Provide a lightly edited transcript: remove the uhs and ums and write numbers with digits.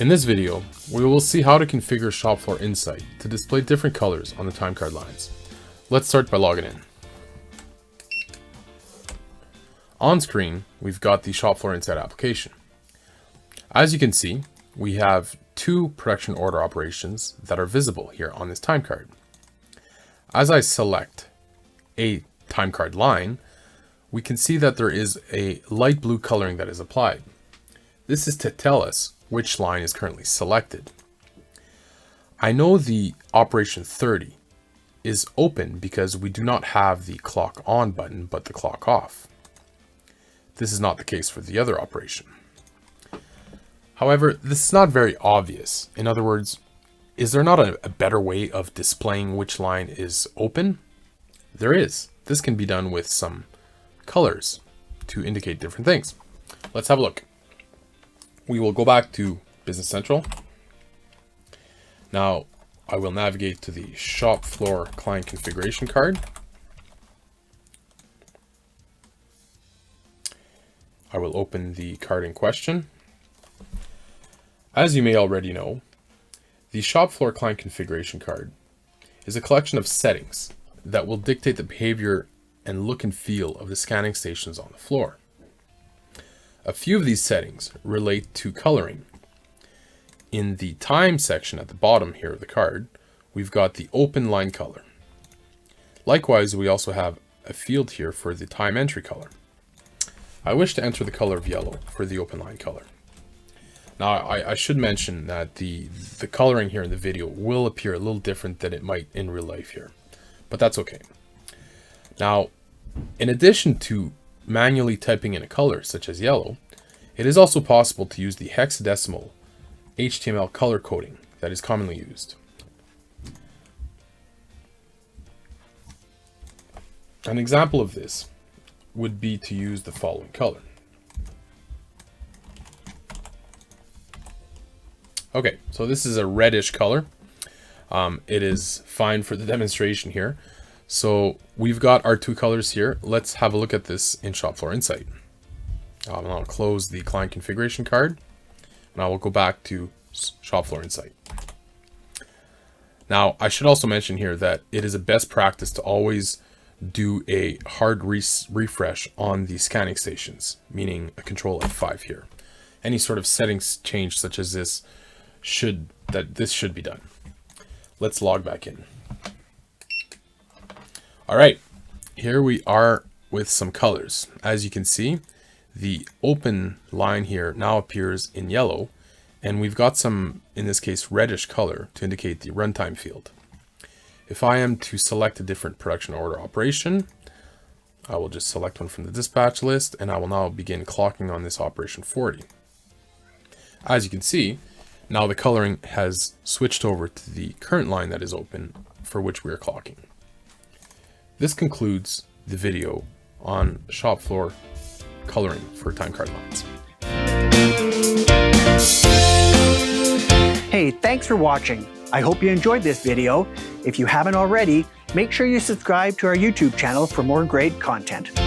In this video, we will see how to configure Shop Floor Insight to display different colors on the timecard lines. Let's start by logging in. On screen, we've got the Shop Floor Insight application. As you can see, we have two production order operations that are visible here on this timecard. As I select a timecard line, we can see that there is a light blue coloring that is applied. This is to tell us which line is currently selected. I know the operation 30 is open because we do not have the clock on button, but the clock off. This is not the case for the other operation. However, this is not very obvious. In other words, is there not a better way of displaying which line is open? There is. This can be done with some colors to indicate different things. Let's have a look. We will go back to Business Central. Now I will navigate to the Shop Floor Client Configuration card. I will open the card in question. As you may already know, the Shop Floor Client Configuration card is a collection of settings that will dictate the behavior and look and feel of the scanning stations on the floor. A few of these settings relate to coloring. In the time section at the bottom here of the card, we've got the open line color. Likewise, we also have a field here for the time entry color. I wish to enter the color of yellow for the open line color. Now, I should mention that the coloring here in the video will appear a little different than it might in real life here, but that's okay. Now, in addition to manually typing in a color such as yellow, it is also possible to use the hexadecimal HTML color coding that is commonly used. An example of this would be to use the following color. Okay, so this is a reddish color. It is fine for the demonstration here. So we've got our two colors here. Let's have a look at this in Shop Floor Insight. I'll close the client configuration card and I will go back to Shop Floor Insight. Now, I should also mention here that it is a best practice to always do a hard refresh on the scanning stations, meaning a Control F5 here. Any sort of settings change such as this should be done. Let's log back in. All right, here we are with some colors. As you can see, the open line here now appears in yellow, and we've got some, in this case, reddish color to indicate the runtime field. If I am to select a different production order operation, I will just select one from the dispatch list, and I will now begin clocking on this operation 40. As you can see, now the coloring has switched over to the current line that is open for which we are clocking. This concludes the video on shop floor coloring for timecard lines. Hey, thanks for watching. I hope you enjoyed this video. If you haven't already, make sure you subscribe to our YouTube channel for more great content.